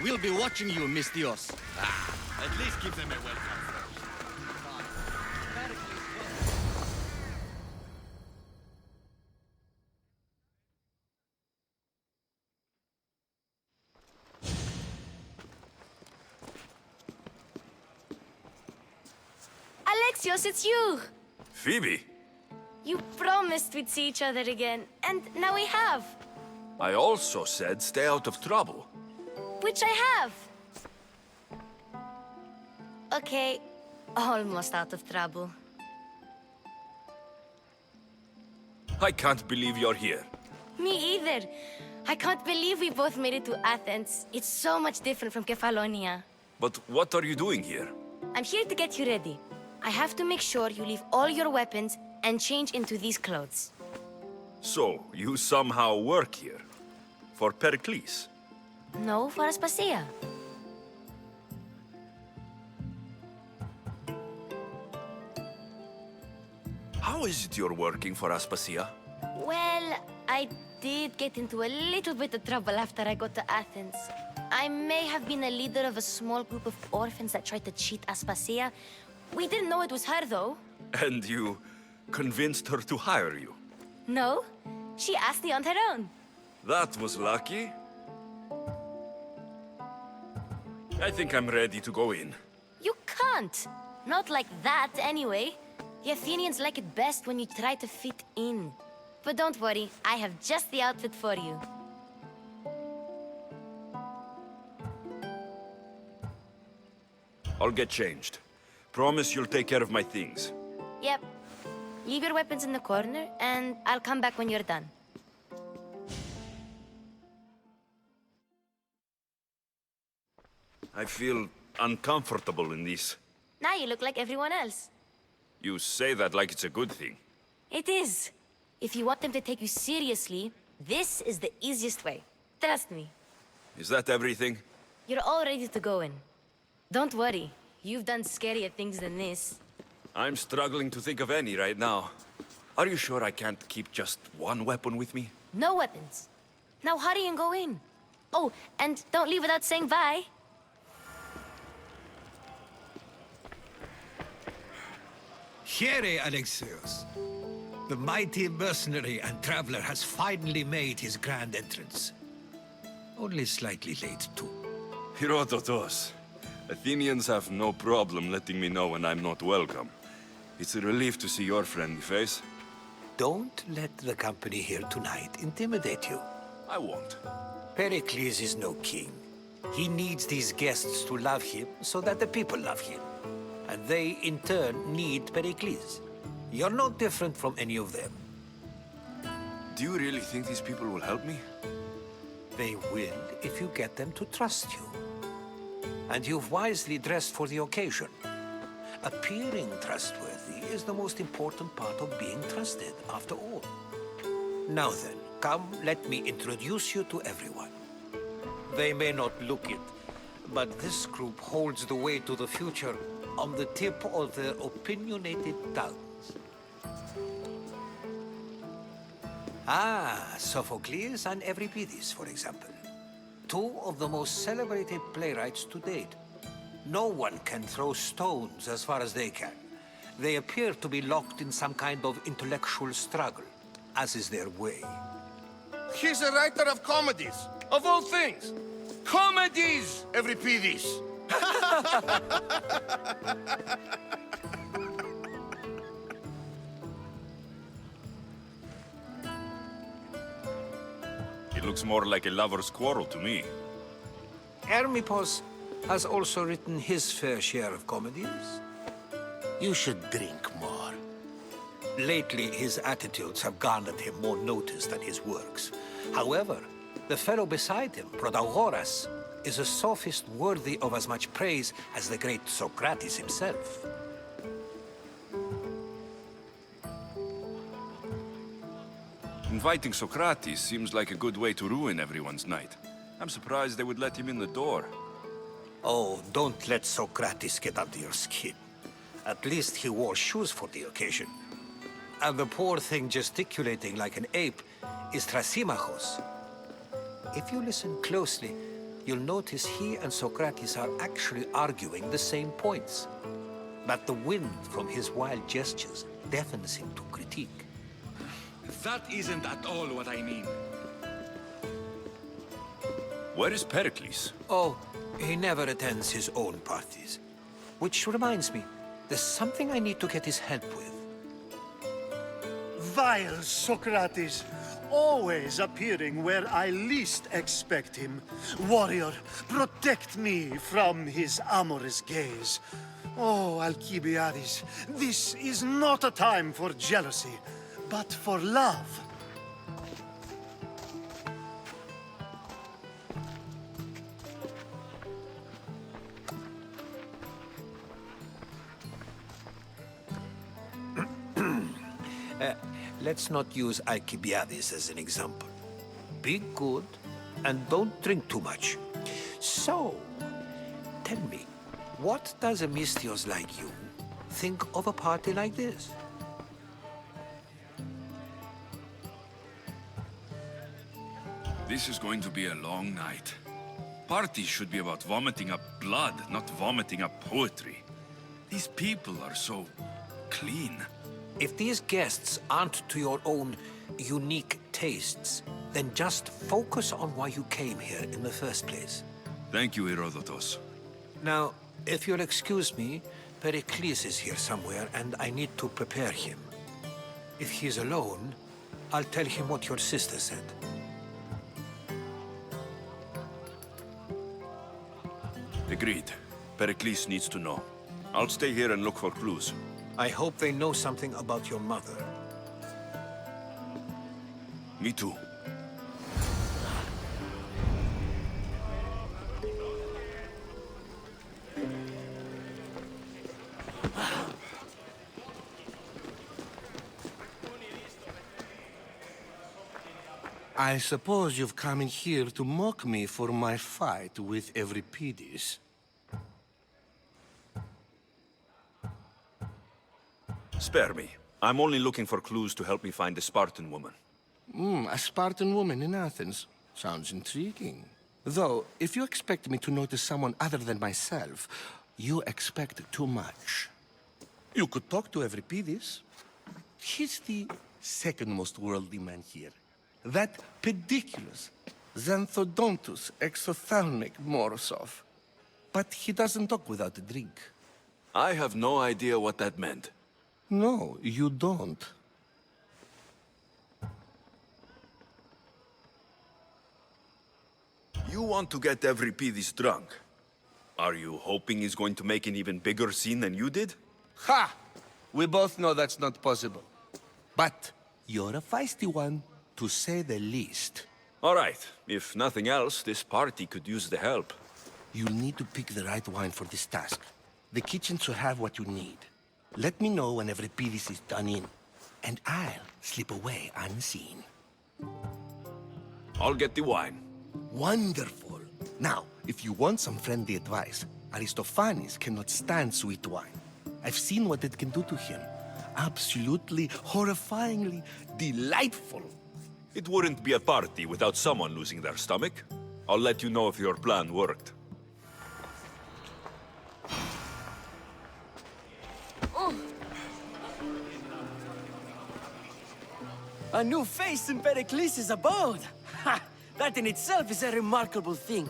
We'll be watching you, Misthios. At least give them a welcome. Alexios, it's you! Phoebe, You promised we'd see each other again, and now we have. I also said stay out of trouble. Which I have. Okay, almost out of trouble. I can't believe you're here. Me either. I can't believe we both made it to Athens. It's so much different from Kefalonia. But what are you doing here? I'm here to get you ready. I have to make sure you leave all your weapons and change into these clothes. So, you somehow work here? For Pericles? No, for Aspasia. How is it you're working for Aspasia? Well, I did get into a little bit of trouble after I got to Athens. I may have been a leader of a small group of orphans that tried to cheat Aspasia. We didn't know it was her, though. And you convinced her to hire you? No, she asked me on her own. That was lucky. I think I'm ready to go in. You can't. Not like that, anyway. The Athenians like it best when you try to fit in. But don't worry, I have just the outfit for you. I'll get changed. Promise you'll take care of my things. Yep. Leave your weapons in the corner, and I'll come back when you're done. I feel uncomfortable in this. Now you look like everyone else. You say that like it's a good thing. It is. If you want them to take you seriously, this is the easiest way. Trust me. Is that everything? You're all ready to go in. Don't worry. You've done scarier things than this. I'm struggling to think of any right now. Are you sure I can't keep just one weapon with me? No weapons. Now hurry and go in. Oh, and don't leave without saying bye. Here, Alexios. The mighty mercenary and traveler has finally made his grand entrance. Only slightly late, too. Herodotos. Athenians have no problem letting me know when I'm not welcome. It's a relief to see your friendly face. Don't let the company here tonight intimidate you. I won't. Pericles is no king. He needs these guests to love him so that the people love him. And they, in turn, need Pericles. You're no different from any of them. Do you really think these people will help me? They will if you get them to trust you. And you've wisely dressed for the occasion. Appearing trustworthy is the most important part of being trusted, after all. Now then, come, let me introduce you to everyone. They may not look it, but this group holds the way to the future on the tip of their opinionated tongues. Ah, Sophocles and Euripides, for example. Two of the most celebrated playwrights to date. No one can throw stones as far as they can. They appear to be locked in some kind of intellectual struggle, as is their way. He's a writer of comedies, of all things. Comedies, Euripides. It looks more like a lover's quarrel to me. Hermippos has also written his fair share of comedies. You should drink more. Lately, his attitudes have garnered him more notice than his works. However, the fellow beside him, Protagoras, is a sophist worthy of as much praise as the great Socrates himself. Inviting Socrates seems like a good way to ruin everyone's night. I'm surprised they would let him in the door. Oh, don't let Socrates get under your skin. At least he wore shoes for the occasion. And the poor thing gesticulating like an ape is Thrasymachos. If you listen closely, you'll notice he and Socrates are actually arguing the same points. But the wind from his wild gestures deafens him to critique. That isn't at all what I mean. Where is Pericles? Oh, he never attends his own parties. Which reminds me, there's something I need to get his help with. Vile Socrates, always appearing where I least expect him. Warrior, protect me from his amorous gaze. Oh, Alcibiades, this is not a time for jealousy, but for love. Let's not use Alcibiades as an example. Be good, and don't drink too much. So, tell me, what does a Misthios like you think of a party like this? This is going to be a long night. Parties should be about vomiting up blood, not vomiting up poetry. These people are so clean. If these guests aren't to your own unique tastes, then just focus on why you came here in the first place. Thank you, Herodotus. Now, if you'll excuse me, Pericles is here somewhere, and I need to prepare him. If he's alone, I'll tell him what your sister said. Agreed. Pericles needs to know. I'll stay here and look for clues. I hope they know something about your mother. Me too. I suppose you've come in here to mock me for my fight with Euripides. Spare me. I'm only looking for clues to help me find a Spartan woman. A Spartan woman in Athens. Sounds intriguing. Though, if you expect me to notice someone other than myself, you expect too much. You could talk to Euripides. He's the second most worldly man here. That pediculous, xanthodontus exophthalmic Morosov. But he doesn't talk without a drink. I have no idea what that meant. No, you don't. You want to get Euripides drunk. Are you hoping he's going to make an even bigger scene than you did? Ha! We both know that's not possible. But you're a feisty one, to say the least. All right. If nothing else, this party could use the help. You'll need to pick the right wine for this task. The kitchen should have what you need. Let me know when Euripides is done in, and I'll slip away unseen. I'll get the wine. Wonderful. Now, if you want some friendly advice, Aristophanes cannot stand sweet wine. I've seen what it can do to him. Absolutely, horrifyingly delightful. It wouldn't be a party without someone losing their stomach. I'll let you know if your plan worked. A new face in Pericles' abode! Ha! That in itself is a remarkable thing.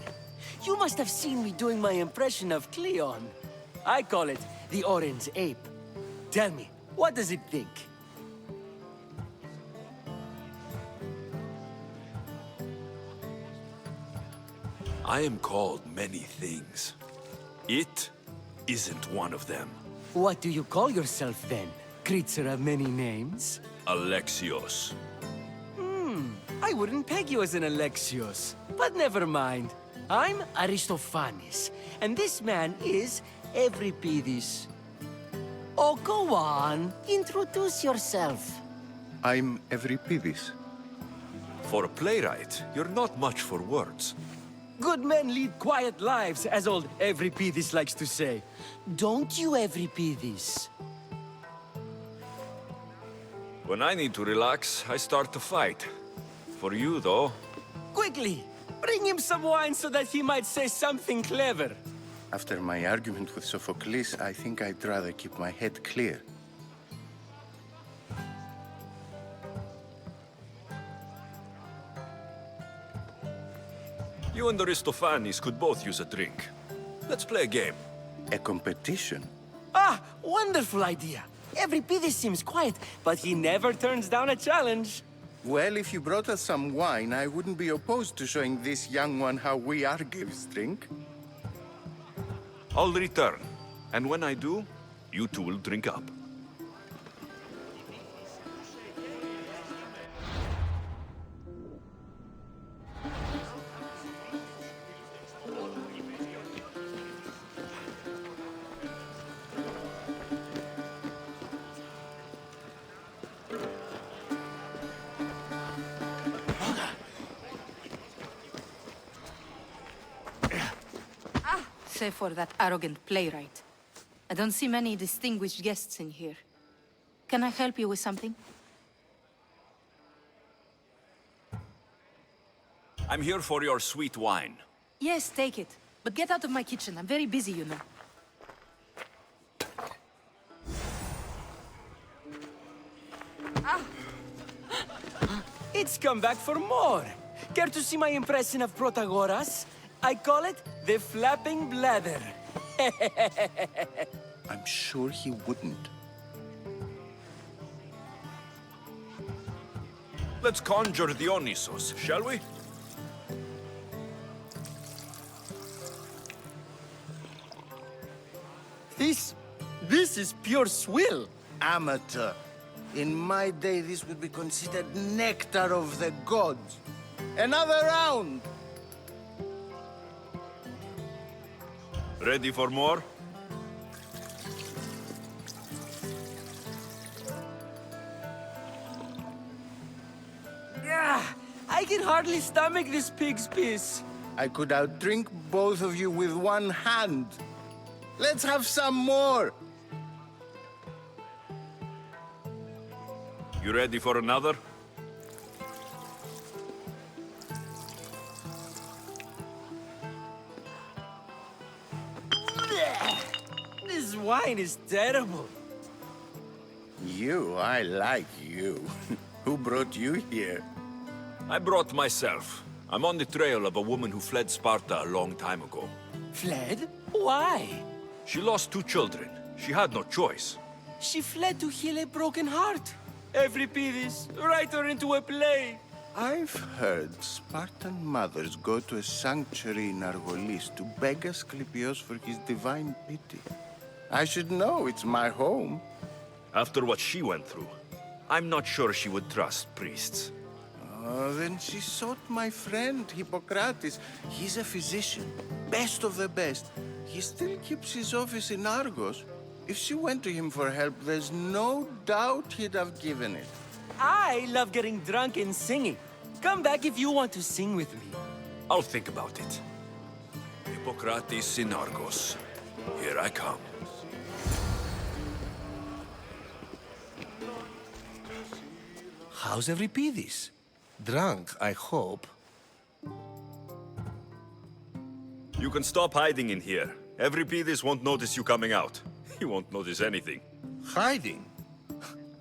You must have seen me doing my impression of Cleon. I call it the Orange Ape. Tell me, what does it think? I am called many things. It isn't one of them. What do you call yourself then? Creature of many names? Alexios. I wouldn't peg you as an Alexios, but never mind. I'm Aristophanes, and this man is Euripides. Oh, go on. Introduce yourself. I'm Euripides. For a playwright, you're not much for words. Good men lead quiet lives, as old Euripides likes to say. Don't you, Euripides? When I need to relax, I start to fight. For you, though, Quickly! Bring him some wine so that he might say something clever. After my argument with Sophocles, I think I'd rather keep my head clear. You and Aristophanes could both use a drink. Let's play a game. A competition? Ah, wonderful idea. Euripides seems quiet, but he never turns down a challenge. Well, if you brought us some wine, I wouldn't be opposed to showing this young one how we Argives drink. I'll return. And when I do, you two will drink up. Save for that arrogant playwright. I don't see many distinguished guests in here. Can I help you with something? I'm here for your sweet wine. Yes, take it. But get out of my kitchen. I'm very busy, you know. It's come back for more. Care to see my impression of Protagoras? I call it the flapping bladder. I'm sure he wouldn't. Let's conjure Dionysos, shall we? This is pure swill. Amateur. In my day, this would be considered nectar of the gods. Another round! Ready for more? I can hardly stomach this pig's piss. I could outdrink both of you with one hand. Let's have some more! You ready for another? This wine is terrible. You, I like you. Who brought you here? I brought myself. I'm on the trail of a woman who fled Sparta a long time ago. Fled? Why? She lost 2 children. She had no choice. She fled to heal a broken heart. Euripides, write her into a play. I've heard Spartan mothers go to a sanctuary in Argolis to beg Asclepios for his divine pity. I should know, it's my home. After what she went through, I'm not sure she would trust priests. Oh, then she sought my friend, Hippocrates. He's a physician, best of the best. He still keeps his office in Argos. If she went to him for help, there's no doubt he'd have given it. I love getting drunk and singing. Come back if you want to sing with me. I'll think about it. Hippocrates in Argos. Here I come. How's Euripides? Drunk, I hope. You can stop hiding in here. Euripides won't notice you coming out. He won't notice anything. Hiding?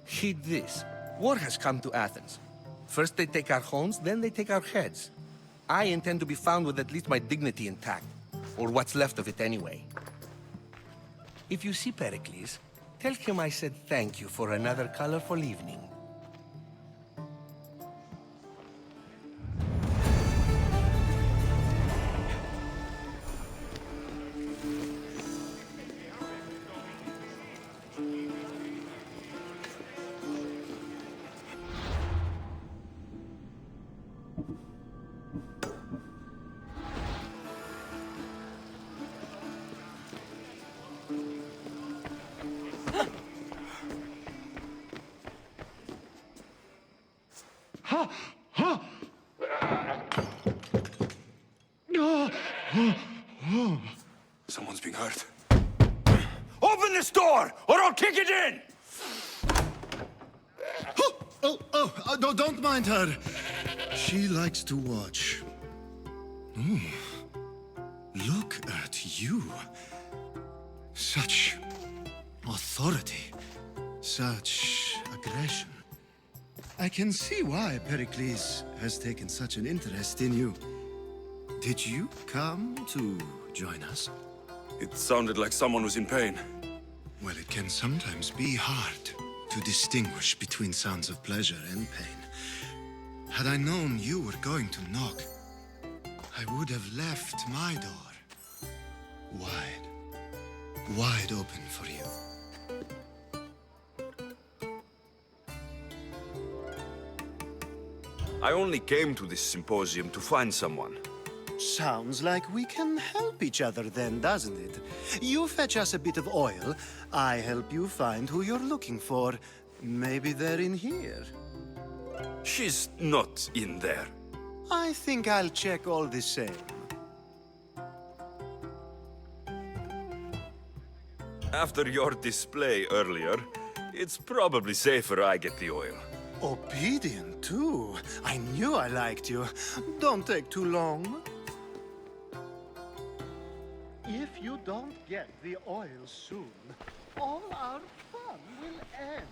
Heed this. War has come to Athens. First they take our homes, then they take our heads. I intend to be found with at least my dignity intact. Or what's left of it anyway. If you see Pericles, tell him I said thank you for another colorful evening. Someone's being hurt. Open this door, or I'll kick it in! Don't mind her. She likes to watch. Look at you. Such authority. Such aggression. I can see why Pericles has taken such an interest in you. Did you come to join us? It sounded like someone was in pain. Well, it can sometimes be hard to distinguish between sounds of pleasure and pain. Had I known you were going to knock, I would have left my door wide open for you. I only came to this symposium to find someone. Sounds like we can help each other then, doesn't it? You fetch us a bit of oil, I help you find who you're looking for. Maybe they're in here. She's not in there. I think I'll check all the same. After your display earlier, it's probably safer I get the oil. Obedient, too. I knew I liked you. Don't take too long. If you don't get the oil soon, all our fun will end.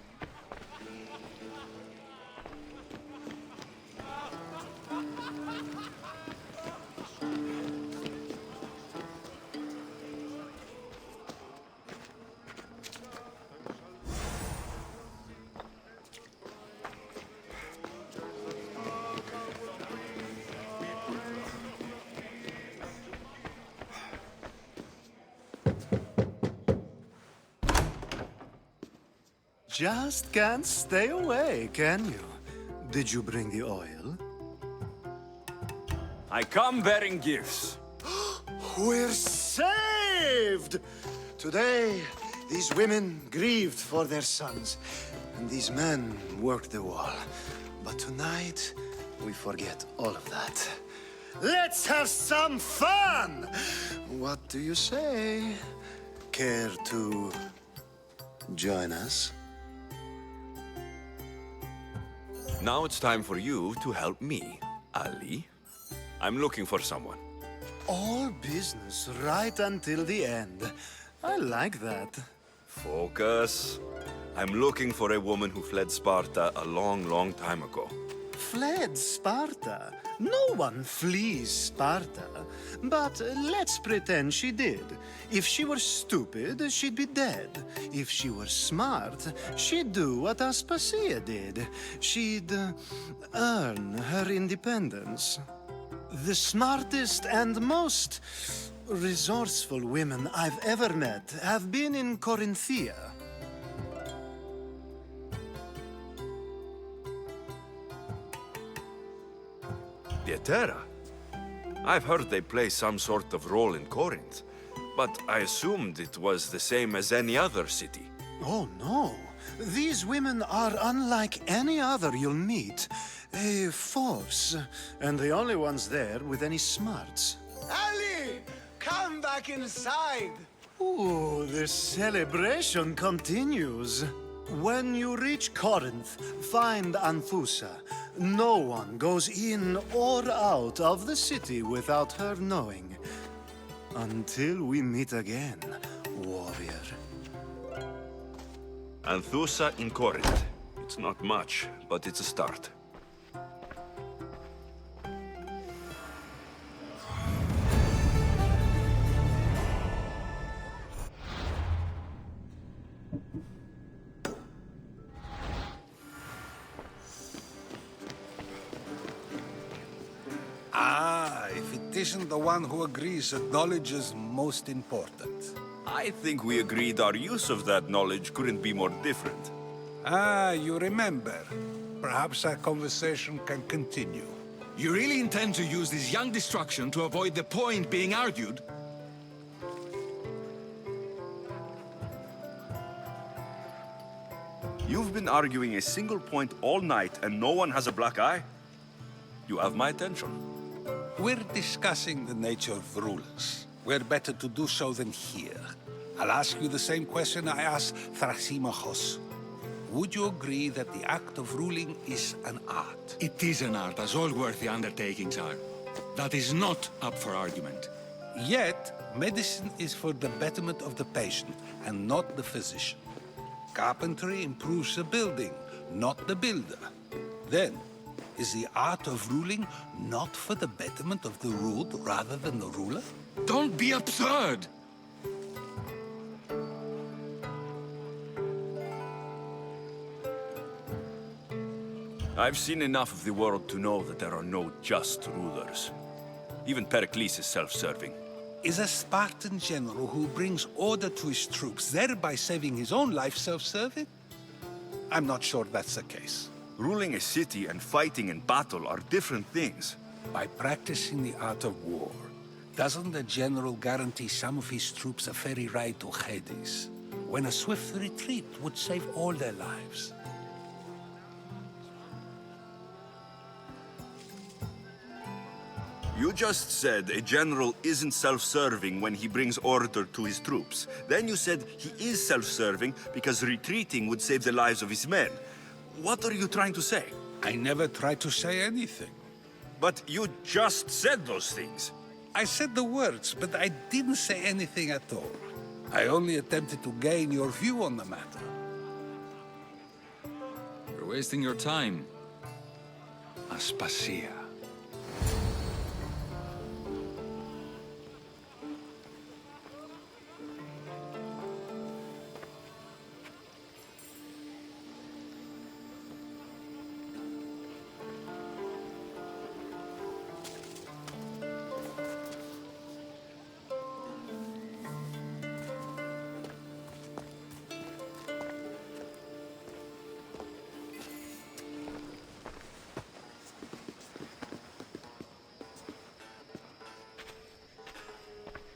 Just can't stay away, can you? Did you bring the oil? I come bearing gifts. We're saved! Today, these women grieved for their sons, and these men worked the wall. But tonight, we forget all of that. Let's have some fun! What do you say? Care to join us? Now it's time for you to help me, Ali. I'm looking for someone. All business right until the end. I like that. Focus. I'm looking for a woman who fled Sparta a long, long time ago. Fled Sparta? No one flees Sparta. But let's pretend she did. If she were stupid, she'd be dead. If she were smart, she'd do what Aspasia did. She'd earn her independence. The smartest and most resourceful women I've ever met have been in Corinthia. Pietera? I've heard they play some sort of role in Corinth, but I assumed it was the same as any other city. Oh, no. These women are unlike any other you'll meet. A force, and the only ones there with any smarts. Ali! Come back inside! Ooh, the celebration continues. When you reach Corinth, find Anthusa. No one goes in or out of the city without her knowing. Until we meet again, warrior. Anthusa in Corinth. It's not much, but it's a start. If it isn't the one who agrees that knowledge is most important. I think we agreed our use of that knowledge couldn't be more different. You remember. Perhaps our conversation can continue. You really intend to use this young destruction to avoid the point being argued? You've been arguing a single point all night and no one has a black eye? You have my attention. We're discussing the nature of rulers. Where better to do so than here? I'll ask you the same question I asked Thrasymachos. Would you agree that the act of ruling is an art? It is an art, as all worthy undertakings are. That is not up for argument. Yet, medicine is for the betterment of the patient and not the physician. Carpentry improves the building, not the builder. Then, is the art of ruling not for the betterment of the ruled rather than the ruler? Don't be absurd! I've seen enough of the world to know that there are no just rulers. Even Pericles is self-serving. Is a Spartan general who brings order to his troops, thereby saving his own life, self-serving? I'm not sure that's the case. Ruling a city and fighting in battle are different things. By practicing the art of war, doesn't the general guarantee some of his troops a ferry ride to Hades, when a swift retreat would save all their lives? You just said a general isn't self-serving when he brings order to his troops. Then you said he is self-serving because retreating would save the lives of his men. What are you trying to say? I never tried to say anything. But you just said those things. I said the words, but I didn't say anything at all. I only attempted to gain your view on the matter. You're wasting your time. Aspasia.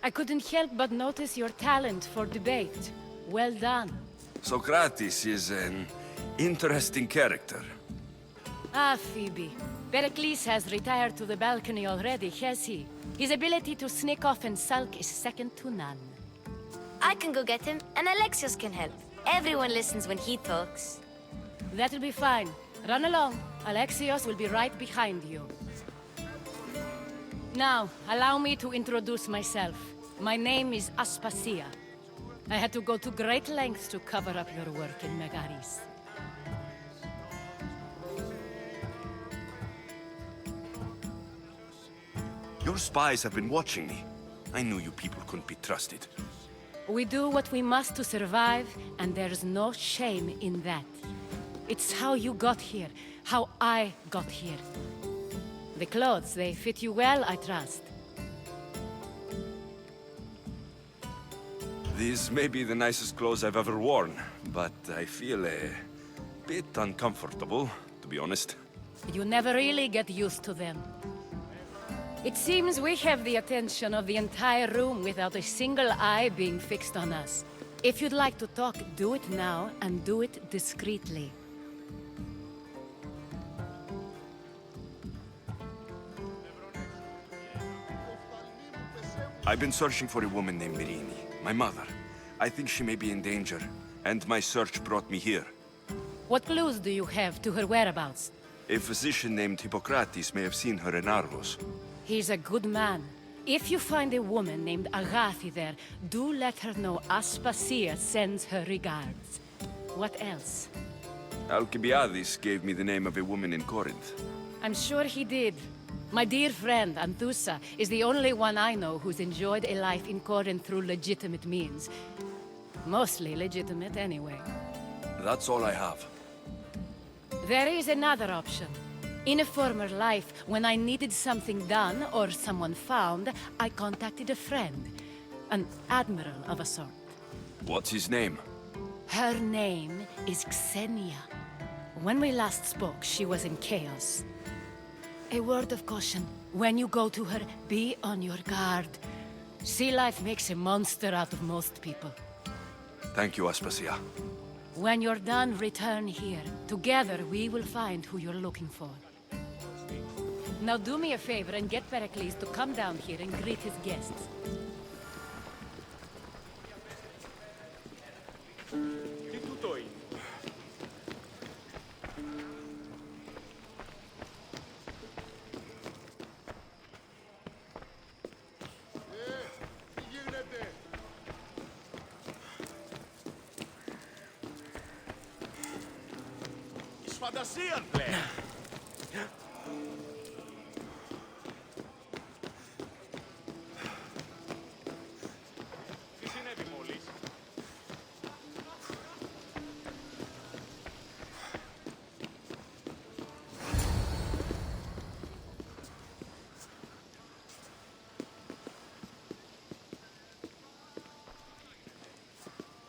I couldn't help but notice your talent for debate. Well done. Socrates is an interesting character. Ah, Phoebe. Pericles has retired to the balcony already, has he? His ability to sneak off and sulk is second to none. I can go get him, and Alexios can help. Everyone listens when he talks. That'll be fine. Run along. Alexios will be right behind you. Now, allow me to introduce myself. My name is Aspasia. I had to go to great lengths to cover up your work in Megaris. Your spies have been watching me. I knew you people couldn't be trusted. We do what we must to survive, and there's no shame in that. It's how you got here, how I got here. The clothes, they fit you well, I trust. These may be the nicest clothes I've ever worn, but I feel a bit uncomfortable, to be honest. You never really get used to them. It seems we have the attention of the entire room without a single eye being fixed on us. If you'd like to talk, do it now, and do it discreetly. I've been searching for a woman named Myrrine, my mother. I think she may be in danger, and my search brought me here. What clues do you have to her whereabouts? A physician named Hippocrates may have seen her in Argos. He's a good man. If you find a woman named Agathi there, do let her know Aspasia sends her regards. What else? Alcibiades gave me the name of a woman in Corinth. I'm sure he did. My dear friend, Anthusa, is the only one I know who's enjoyed a life in Corinth through legitimate means. Mostly legitimate, anyway. That's all I have. There is another option. In a former life, when I needed something done or someone found, I contacted a friend. An admiral of a sort. What's his name? Her name is Xenia. When we last spoke, she was in chaos. A word of caution. When you go to her, be on your guard. Sea life makes a monster out of most people. Thank you, Aspasia. When you're done, return here. Together, we will find who you're looking for. Now do me a favor and get Pericles to come down here and greet his guests. φαντασίαν πλέον. Τι συνέβη μόλις?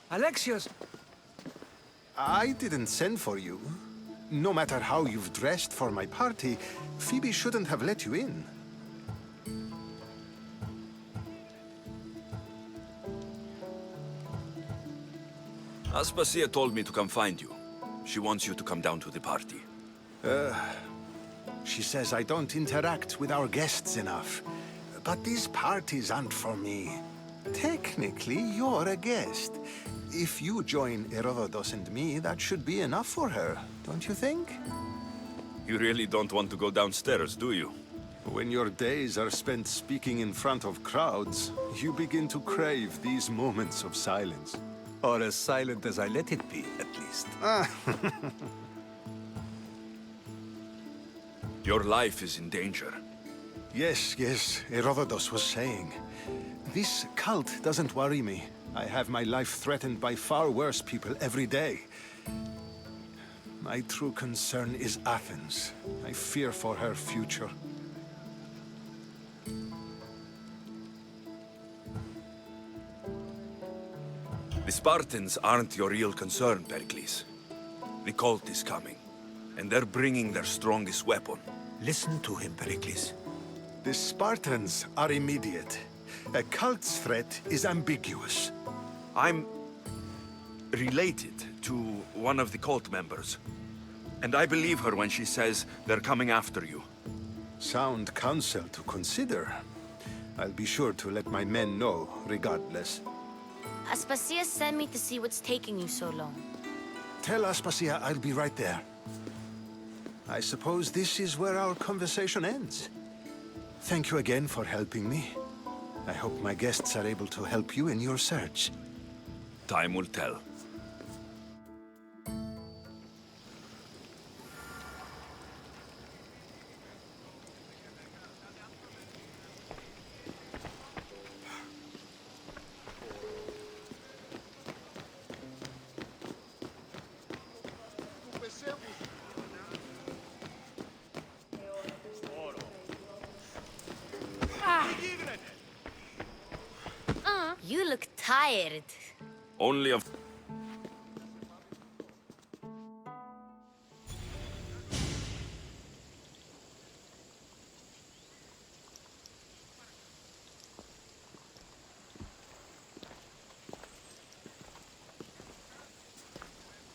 Alexios! I didn't send for you. No matter how you've dressed for my party, Phoebe shouldn't have let you in. Aspasia told me to come find you. She wants you to come down to the party. She says I don't interact with our guests enough. But these parties aren't for me. Technically, you're a guest. If you join Herodotus and me, that should be enough for her, don't you think? You really don't want to go downstairs, do you? When your days are spent speaking in front of crowds, you begin to crave these moments of silence. Or as silent as I let it be, at least. Your life is in danger. Yes, Herodotus was saying. This cult doesn't worry me. I have my life threatened by far worse people every day. My true concern is Athens. I fear for her future. The Spartans aren't your real concern, Pericles. The cult is coming, and they're bringing their strongest weapon. Listen to him, Pericles. The Spartans are immediate. A cult's threat is ambiguous. I'm related to one of the cult members, and I believe her when she says they're coming after you. Sound counsel to consider. I'll be sure to let my men know, regardless. Aspasia sent me to see what's taking you so long. Tell Aspasia I'll be right there. I suppose this is where our conversation ends. Thank you again for helping me. I hope my guests are able to help you in your search. Time will tell. You look tired. Only of...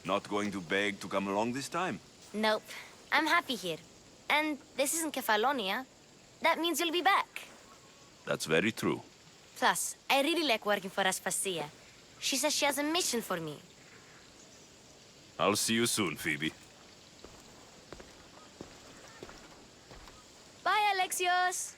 Not going to beg to come along this time? Nope. I'm happy here. And this isn't Kefalonia. That means you'll be back. That's very true. Plus, I really like working for Aspasia. She says she has a mission for me. I'll see you soon, Phoebe. Bye, Alexios!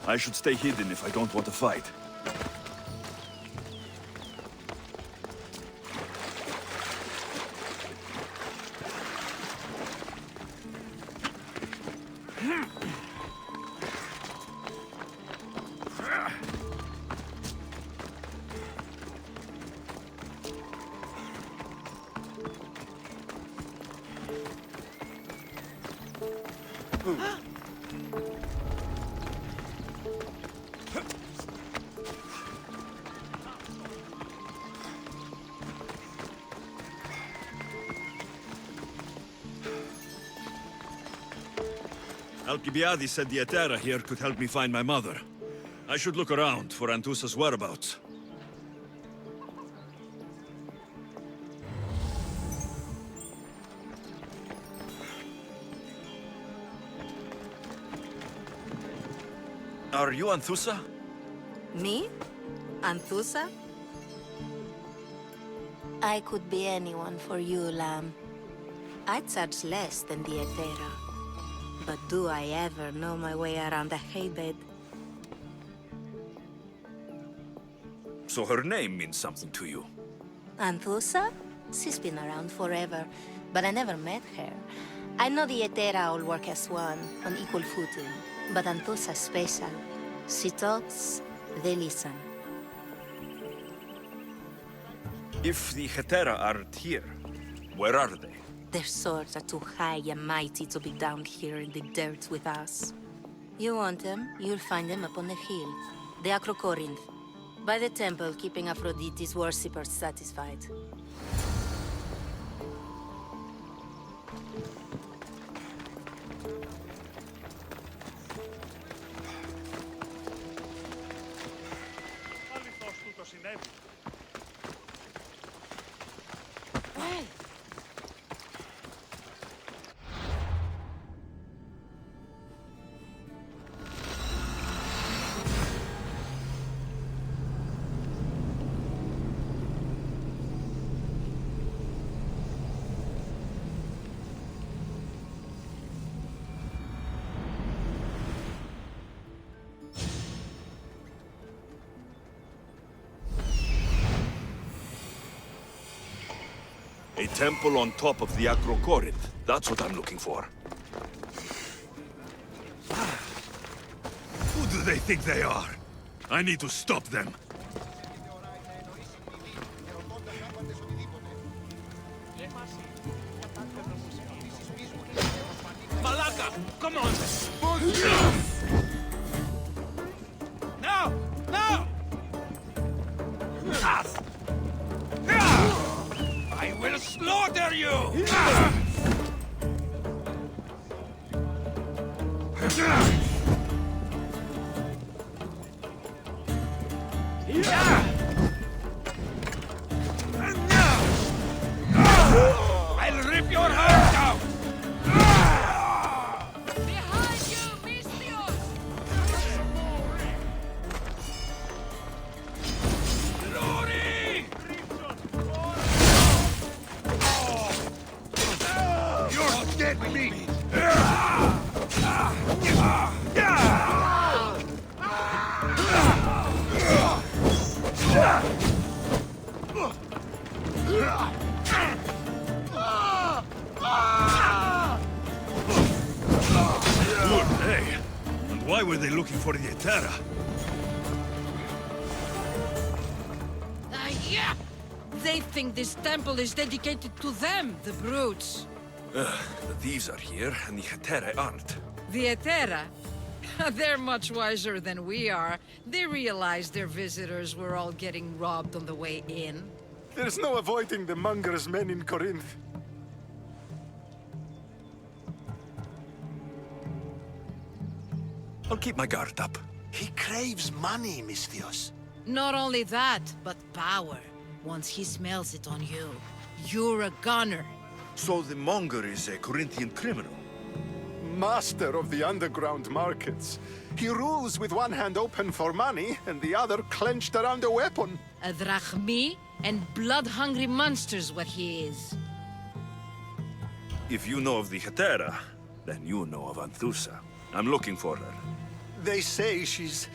I should stay hidden if I don't want to fight. Alcibiades said the Etera here could help me find my mother. I should look around for Anthusa's whereabouts. Are you Anthusa? Me? Anthusa? I could be anyone for you, Lamb. I charge less than the Etera. But do I ever know my way around a haybed? So her name means something to you? Anthusa? She's been around forever, but I never met her. I know the Etera all work as one, on equal footing. But Anthusa's special. She talks, they listen. If the Hetera aren't here, where are they? Their swords are too high and mighty to be down here in the dirt with us. You want them, you'll find them up on the hill. The Acrocorinth. By the temple, keeping Aphrodite's worshippers satisfied. A temple on top of the Acrocorinth. That's what I'm looking for. Who do they think they are? I need to stop them. Malaka, come on! Now! Now! I will slaughter you! I'll rip your heart out! Behind you, Misthios! Glory! You're dead meat! Good day. And why were they looking for the Etera? Yeah! They think this temple is dedicated to them, the brutes. The thieves are here, and the Hetera aren't. The Etera? They're much wiser than we are. They realized their visitors were all getting robbed on the way in. There's no avoiding the monger's men in Corinth. I'll keep my guard up. He craves money, Misthios. Not only that, but power. Once he smells it on you, you're a gunner. So the monger is a Corinthian criminal? Master of the underground markets. He rules with one hand open for money and the other clenched around a weapon. A drachmi and blood-hungry monster's what he is. If you know of the Hetera, then you know of Anthusa. I'm looking for her. They say she's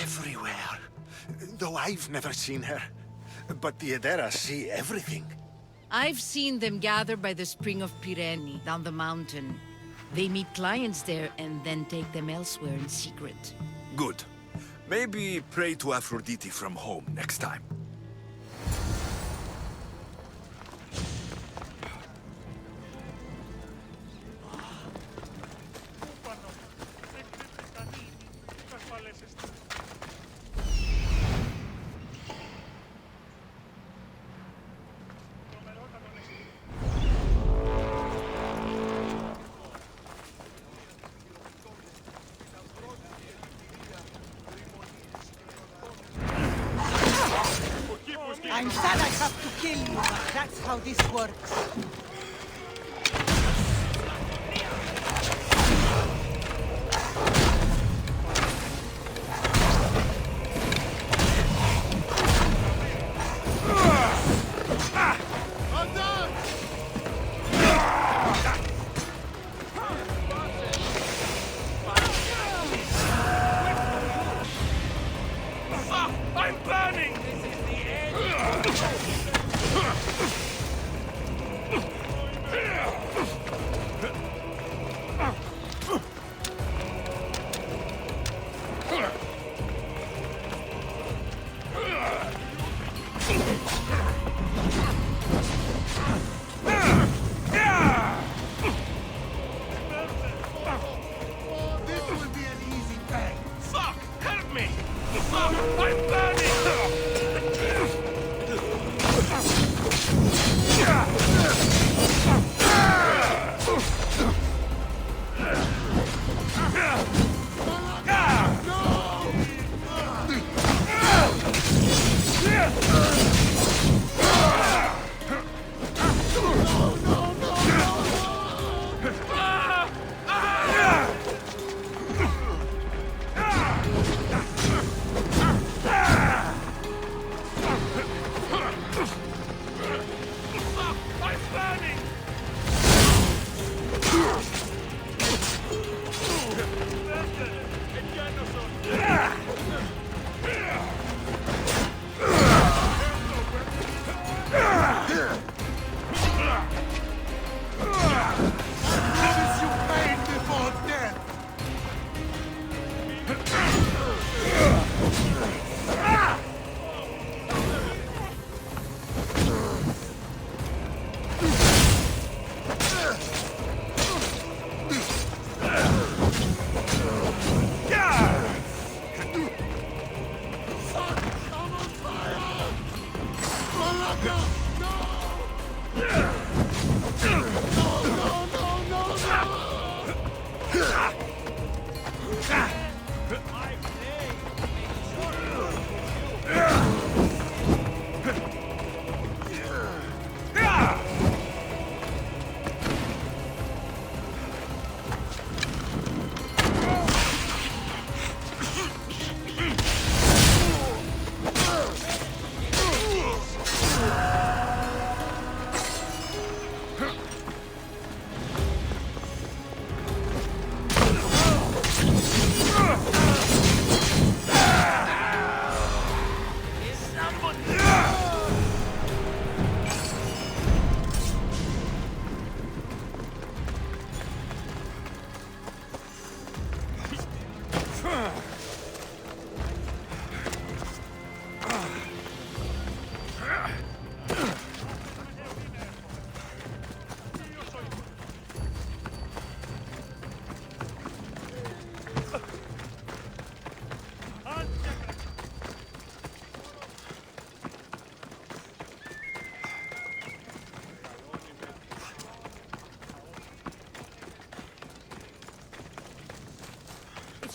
everywhere, though I've never seen her. But the Edera see everything. I've seen them gather by the Spring of Myrrine, down the mountain. They meet clients there and then take them elsewhere in secret. Good. Maybe pray to Aphrodite from home next time. I'm sad I have to kill you, but that's how this works. I'm burning!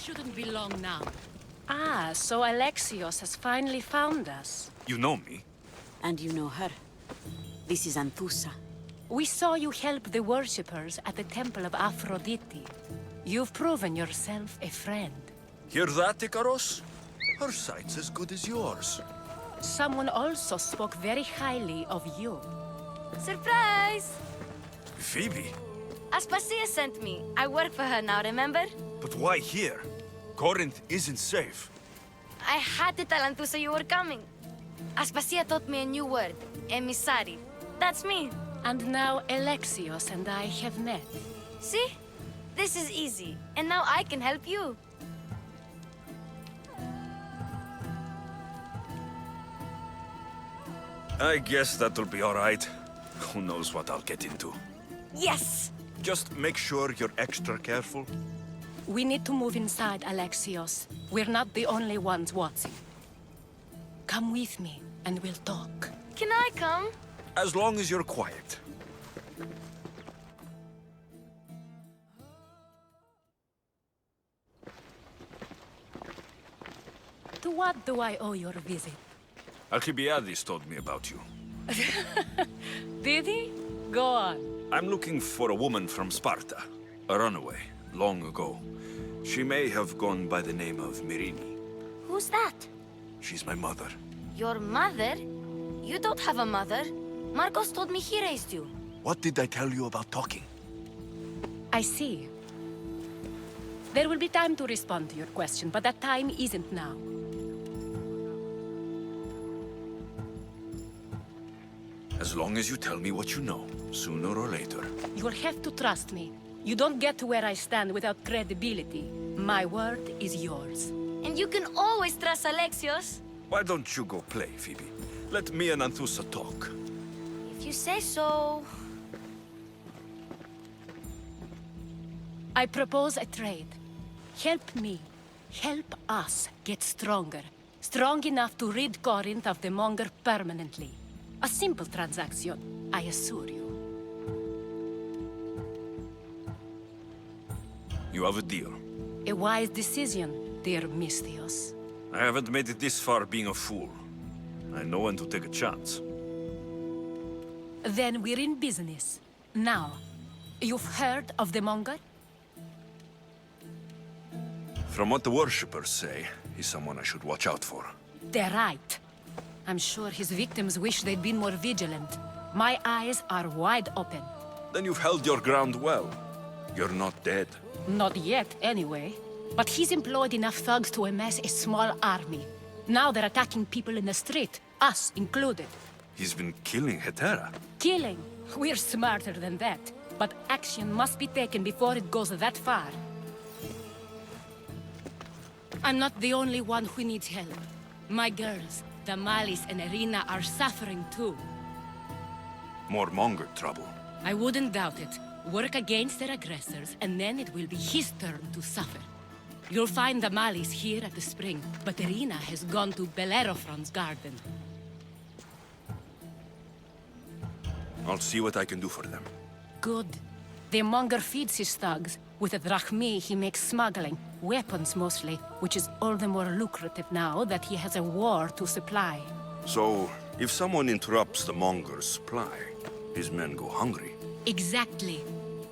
Shouldn't be long now. Ah, so Alexios has finally found us. You know me? And you know her. This is Anthusa. We saw you help the worshippers at the Temple of Aphrodite. You've proven yourself a friend. Hear that, Ikaros? Her sight's as good as yours. Someone also spoke very highly of you. Surprise! Phoebe? Aspasia sent me. I work for her now, remember? But why here? Corinth isn't safe. I had to tell Anthusa you were coming. Aspasia taught me a new word, emissary. That's me. And now Alexios and I have met. See? This is easy. And now I can help you. I guess that'll be all right. Who knows what I'll get into. Yes! Just make sure you're extra careful. We need to move inside, Alexios. We're not the only ones watching. Come with me, and we'll talk. Can I come? As long as you're quiet. To what do I owe your visit? Alcibiades told me about you. Did he? Go on. I'm looking for a woman from Sparta. A runaway, long ago. She may have gone by the name of Myrrine. Who's that? She's my mother. Your mother? You don't have a mother. Marcos told me he raised you. What did I tell you about talking? I see. There will be time to respond to your question, but that time isn't now. As long as you tell me what you know, sooner or later. You will have to trust me. You don't get to where I stand without credibility. My word is yours. And you can always trust Alexios. Why don't you go play, Phoebe? Let me and Anthusa talk. If you say so. I propose a trade. Help me. Help us get stronger. Strong enough to rid Corinth of the Monger permanently. A simple transaction, I assure you. You have a deal. A wise decision, dear Misthios. I haven't made it this far being a fool. I know when to take a chance. Then we're in business. Now, you've heard of the Monger? From what the worshippers say, he's someone I should watch out for. They're right. I'm sure his victims wish they'd been more vigilant. My eyes are wide open. Then you've held your ground well. You're not dead. Not yet, anyway. But he's employed enough thugs to amass a small army. Now they're attacking people in the street, us included. He's been killing Hetera. Killing? We're smarter than that. But action must be taken before it goes that far. I'm not the only one who needs help. My girls, Damalis and Irina, are suffering too. More Monger trouble. I wouldn't doubt it. Work against their aggressors, and then it will be his turn to suffer. You'll find Damalis here at the spring, but Irina has gone to Bellerophon's garden. I'll see what I can do for them. Good. The Monger feeds his thugs. With the drachmi, he makes smuggling. Weapons, mostly, which is all the more lucrative now that he has a war to supply. So, if someone interrupts the Monger's supply, his men go hungry. Exactly.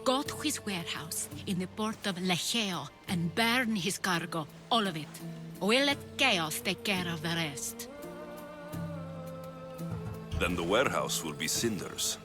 Go to his warehouse in the port of Lecheo and burn his cargo, all of it. We'll let chaos take care of the rest. Then the warehouse will be cinders.